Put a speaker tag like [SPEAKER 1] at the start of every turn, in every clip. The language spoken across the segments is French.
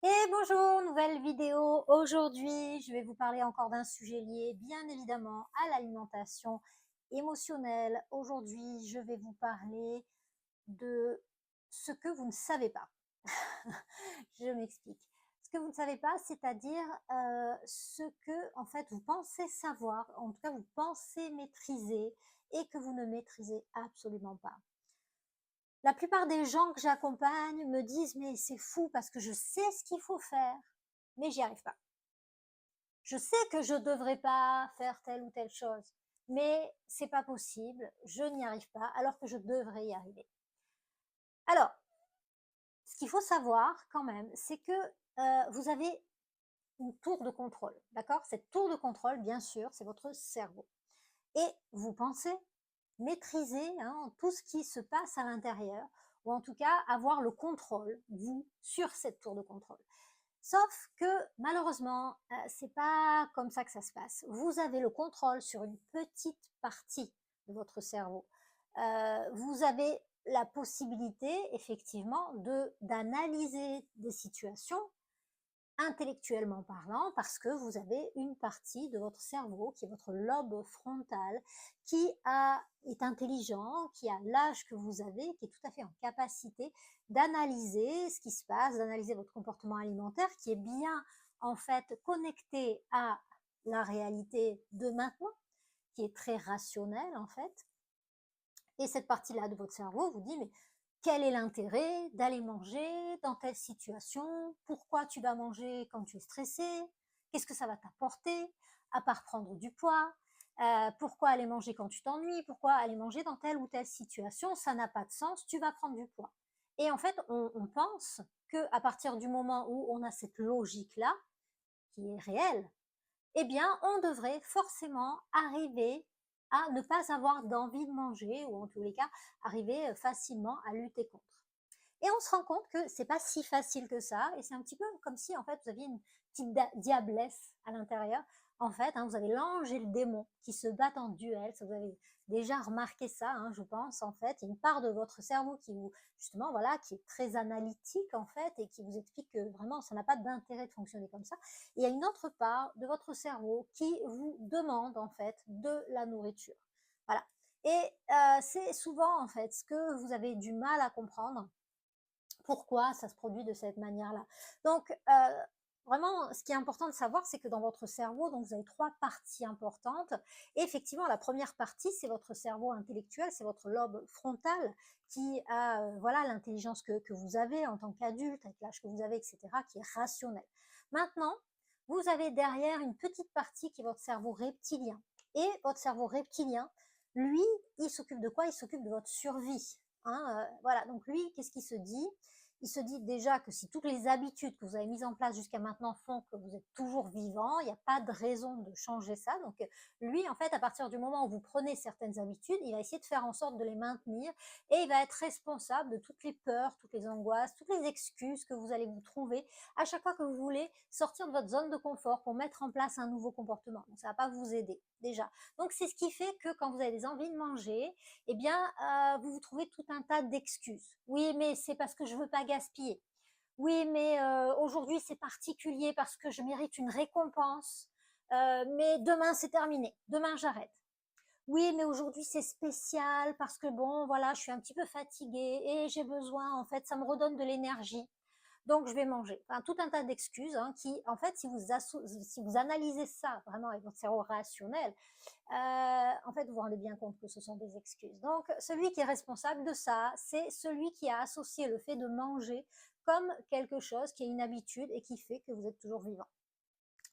[SPEAKER 1] Et bonjour, nouvelle vidéo. Aujourd'hui, je vais vous parler encore d'un sujet lié bien évidemment à l'alimentation émotionnelle. Aujourd'hui, je vais vous parler de ce que vous ne savez pas. Je m'explique. Ce que vous ne savez pas, c'est-à-dire ce que en fait vous pensez savoir, en tout cas vous pensez maîtriser et que vous ne maîtrisez absolument pas. La plupart des gens que j'accompagne me disent: «Mais c'est fou parce que je sais ce qu'il faut faire, mais j'y arrive pas. Je sais que je devrais pas faire telle ou telle chose, mais c'est pas possible, je n'y arrive pas alors que je devrais y arriver». Alors, ce qu'il faut savoir quand même, c'est que, vous avez une tour de contrôle, d'accord? Cette tour de contrôle, bien sûr, c'est votre cerveau et vous pensez maîtriser, hein, tout ce qui se passe à l'intérieur ou en tout cas avoir le contrôle, vous, sur cette tour de contrôle. Sauf que malheureusement, c'est pas comme ça que ça se passe. Vous avez le contrôle sur une petite partie de votre cerveau. Vous avez la possibilité effectivement d'analyser des situations intellectuellement parlant, parce que vous avez une partie de votre cerveau qui est votre lobe frontal, est intelligent, qui a l'âge que vous avez, qui est tout à fait en capacité d'analyser ce qui se passe, d'analyser votre comportement alimentaire, qui est bien en fait connecté à la réalité de maintenant, qui est très rationnelle en fait. Et cette partie-là de votre cerveau vous dit, mais quel est l'intérêt d'aller manger dans telle situation? Pourquoi tu vas manger quand tu es stressé? Qu'est-ce que ça va t'apporter? À part prendre du poids? Pourquoi aller manger quand tu t'ennuies? Pourquoi aller manger dans telle ou telle situation? Ça n'a pas de sens, tu vas prendre du poids. Et en fait, on pense que à partir du moment où on a cette logique-là, qui est réelle, eh bien, on devrait forcément arriver à ne pas avoir d'envie de manger ou en tous les cas, arriver facilement à lutter contre. Et on se rend compte que c'est pas si facile que ça et c'est un petit peu comme si en fait vous aviez une petite diablesse à l'intérieur. En fait, hein, vous avez l'ange et le démon qui se battent en duel. Ça, vous avez déjà remarqué ça, hein, je pense. En fait, il y a une part de votre cerveau qui vous, justement, voilà, qui est très analytique en fait et qui vous explique que vraiment ça n'a pas d'intérêt de fonctionner comme ça. Et il y a une autre part de votre cerveau qui vous demande en fait de la nourriture. Voilà. Et c'est souvent en fait ce que vous avez du mal à comprendre, pourquoi ça se produit de cette manière-là. Donc, vraiment, ce qui est important de savoir, c'est que dans votre cerveau, donc vous avez trois parties importantes. Et effectivement, la première partie, c'est votre cerveau intellectuel, c'est votre lobe frontal qui a, voilà, l'intelligence que vous avez en tant qu'adulte, avec l'âge que vous avez, etc., qui est rationnel. Maintenant, vous avez derrière une petite partie qui est votre cerveau reptilien. Et votre cerveau reptilien, lui, il s'occupe de quoi? Il s'occupe de votre survie. Hein, voilà, donc lui, qu'est-ce qu'il se dit? Il se dit déjà que si toutes les habitudes que vous avez mises en place jusqu'à maintenant font que vous êtes toujours vivant, il n'y a pas de raison de changer ça. Donc lui, en fait, à partir du moment où vous prenez certaines habitudes, il va essayer de faire en sorte de les maintenir et il va être responsable de toutes les peurs, toutes les angoisses, toutes les excuses que vous allez vous trouver à chaque fois que vous voulez sortir de votre zone de confort pour mettre en place un nouveau comportement. Donc ça ne va pas vous aider déjà. Donc c'est ce qui fait que quand vous avez des envies de manger, eh bien, vous vous trouvez tout un tas d'excuses. Oui, mais c'est parce que je veux pas gaspiller. Oui, mais aujourd'hui c'est particulier parce que je mérite une récompense. Mais demain c'est terminé. Demain j'arrête. Oui, mais aujourd'hui c'est spécial parce que bon, voilà, je suis un petit peu fatiguée et j'ai besoin, en fait, ça me redonne de l'énergie. Donc je vais manger. Enfin, tout un tas d'excuses hein, qui, en fait, si vous analysez ça vraiment avec votre cerveau rationnel, en fait, vous vous rendez bien compte que ce sont des excuses. Donc, celui qui est responsable de ça, c'est celui qui a associé le fait de manger comme quelque chose qui est une habitude et qui fait que vous êtes toujours vivant.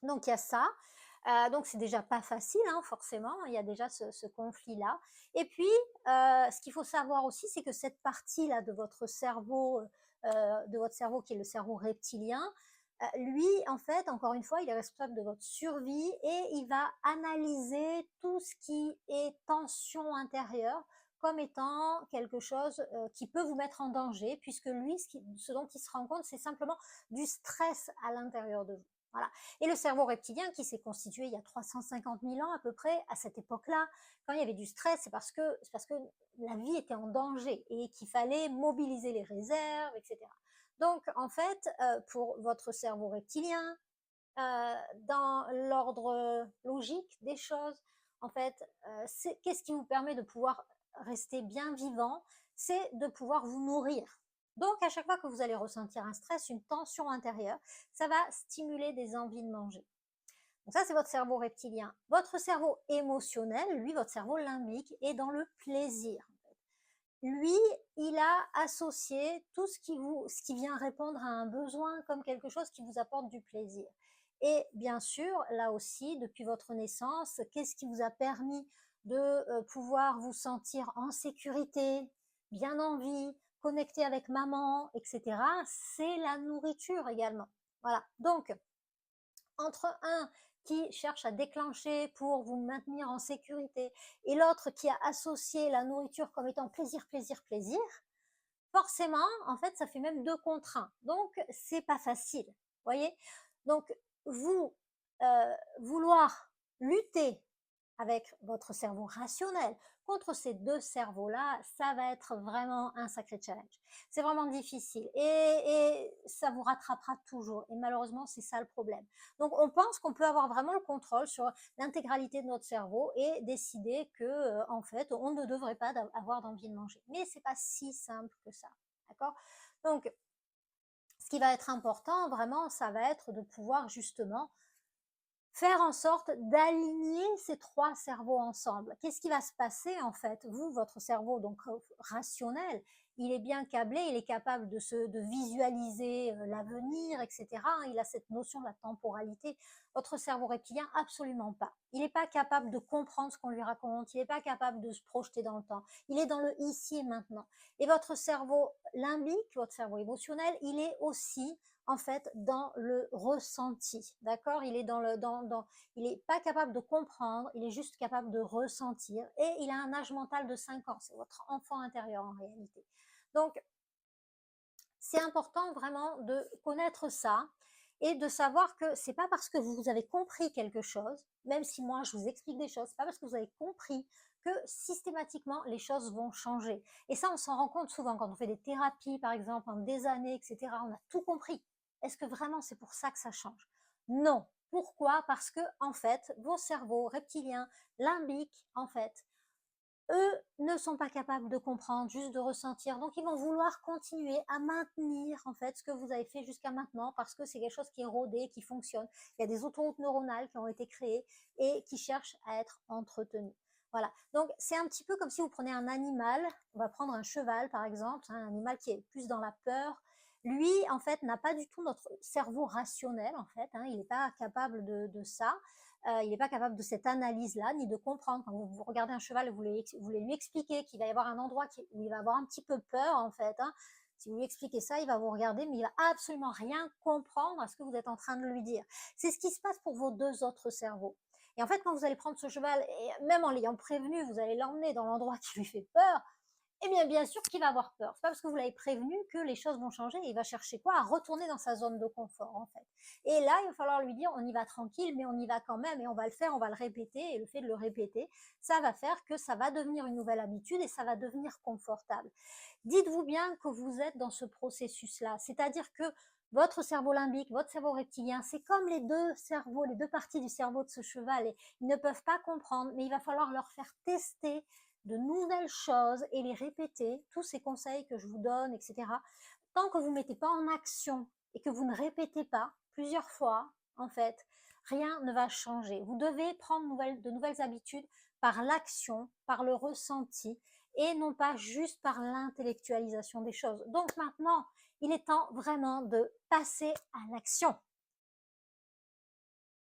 [SPEAKER 1] Donc, il y a ça. Donc, c'est déjà pas facile, hein, forcément. Il y a déjà ce conflit-là. Et puis, ce qu'il faut savoir aussi, c'est que cette partie-là de votre cerveau qui est le cerveau reptilien, lui, en fait, encore une fois, il est responsable de votre survie et il va analyser tout ce qui est tension intérieure comme étant quelque chose qui peut vous mettre en danger, puisque lui, ce dont il se rend compte, c'est simplement du stress à l'intérieur de vous. Voilà. Et le cerveau reptilien qui s'est constitué il y a 350 000 ans à peu près, à cette époque-là, quand il y avait du stress, c'est parce que la vie était en danger et qu'il fallait mobiliser les réserves, etc. Donc, en fait, pour votre cerveau reptilien, dans l'ordre logique des choses, en fait, qu'est-ce qui vous permet de pouvoir rester bien vivant? C'est de pouvoir vous nourrir. Donc, à chaque fois que vous allez ressentir un stress, une tension intérieure, ça va stimuler des envies de manger. Donc ça, c'est votre cerveau reptilien. Votre cerveau émotionnel, lui, votre cerveau limbique, est dans le plaisir. Lui, il a associé tout ce qui vient répondre à un besoin comme quelque chose qui vous apporte du plaisir. Et bien sûr, là aussi, depuis votre naissance, qu'est-ce qui vous a permis de pouvoir vous sentir en sécurité, bien en vie, connecté avec maman, etc. C'est la nourriture également. Voilà. Donc, entre un qui cherche à déclencher pour vous maintenir en sécurité et l'autre qui a associé la nourriture comme étant plaisir, plaisir, plaisir, forcément, en fait, ça fait même 2 contre 1. Donc, c'est pas facile. Voyez? Donc, vous, vouloir lutter avec votre cerveau rationnel contre ces 2 cerveaux-là, ça va être vraiment un sacré challenge. C'est vraiment difficile et ça vous rattrapera toujours et malheureusement, c'est ça le problème. Donc on pense qu'on peut avoir vraiment le contrôle sur l'intégralité de notre cerveau et décider que, en fait, on ne devrait pas avoir d'envie de manger. Mais c'est pas si simple que ça, d'accord? Donc ce qui va être important vraiment, ça va être de pouvoir justement faire en sorte d'aligner ces 3 cerveaux ensemble. Qu'est-ce qui va se passer en fait? Vous, votre cerveau donc rationnel, il est bien câblé, il est capable de visualiser l'avenir, etc. Il a cette notion de la temporalité. Votre cerveau reptilien, absolument pas. Il n'est pas capable de comprendre ce qu'on lui raconte, il n'est pas capable de se projeter dans le temps. Il est dans le ici et maintenant. Et votre cerveau limbique, votre cerveau émotionnel, il est aussi en fait dans le ressenti, d'accord? Il est il est pas capable de comprendre, il est juste capable de ressentir et il a un âge mental de 5 ans, c'est votre enfant intérieur en réalité. Donc c'est important vraiment de connaître ça et de savoir que c'est pas parce que vous avez compris quelque chose, même si moi je vous explique des choses, c'est pas parce que vous avez compris que systématiquement les choses vont changer. Et ça, on s'en rend compte souvent quand on fait des thérapies, par exemple, en des années, etc. On a tout compris. Est-ce que vraiment c'est pour ça que ça change? Non. Pourquoi? Parce que, en fait, vos cerveaux reptiliens, limbiques, en fait, eux ne sont pas capables de comprendre, juste de ressentir. Donc, ils vont vouloir continuer à maintenir en fait ce que vous avez fait jusqu'à maintenant parce que c'est quelque chose qui est rodé, qui fonctionne. Il y a des autoroutes neuronales qui ont été créées et qui cherchent à être entretenues. Voilà. Donc, c'est un petit peu comme si vous prenez un animal. On va prendre un cheval, par exemple, un animal qui est plus dans la peur. Lui, en fait, n'a pas du tout notre cerveau rationnel, en fait. Il n'est pas capable de ça. Il n'est pas capable de cette analyse-là, ni de comprendre. Quand vous regardez un cheval et vous voulez lui expliquer qu'il va y avoir un endroit où il va avoir un petit peu peur, en fait, si vous lui expliquez ça, il va vous regarder, mais il va absolument rien comprendre à ce que vous êtes en train de lui dire. C'est ce qui se passe pour vos 2 autres cerveaux. Et en fait, quand vous allez prendre ce cheval, et même en l'ayant prévenu, vous allez l'emmener dans l'endroit qui lui fait peur, eh bien sûr qu'il va avoir peur. C'est pas parce que vous l'avez prévenu que les choses vont changer. Il va chercher quoi? À retourner dans sa zone de confort, en fait. Et là, il va falloir lui dire, on y va tranquille, mais on y va quand même, et on va le faire, on va le répéter, et le fait de le répéter, ça va faire que ça va devenir une nouvelle habitude et ça va devenir confortable. Dites-vous bien que vous êtes dans ce processus-là. C'est-à-dire que votre cerveau limbique, votre cerveau reptilien, c'est comme les 2 cerveaux, les 2 parties du cerveau de ce cheval. Et ils ne peuvent pas comprendre, mais il va falloir leur faire tester de nouvelles choses et les répéter, tous ces conseils que je vous donne, etc. Tant que vous ne mettez pas en action et que vous ne répétez pas plusieurs fois, en fait, rien ne va changer. Vous devez prendre de nouvelles habitudes par l'action, par le ressenti et non pas juste par l'intellectualisation des choses. Donc maintenant, il est temps vraiment de passer à l'action.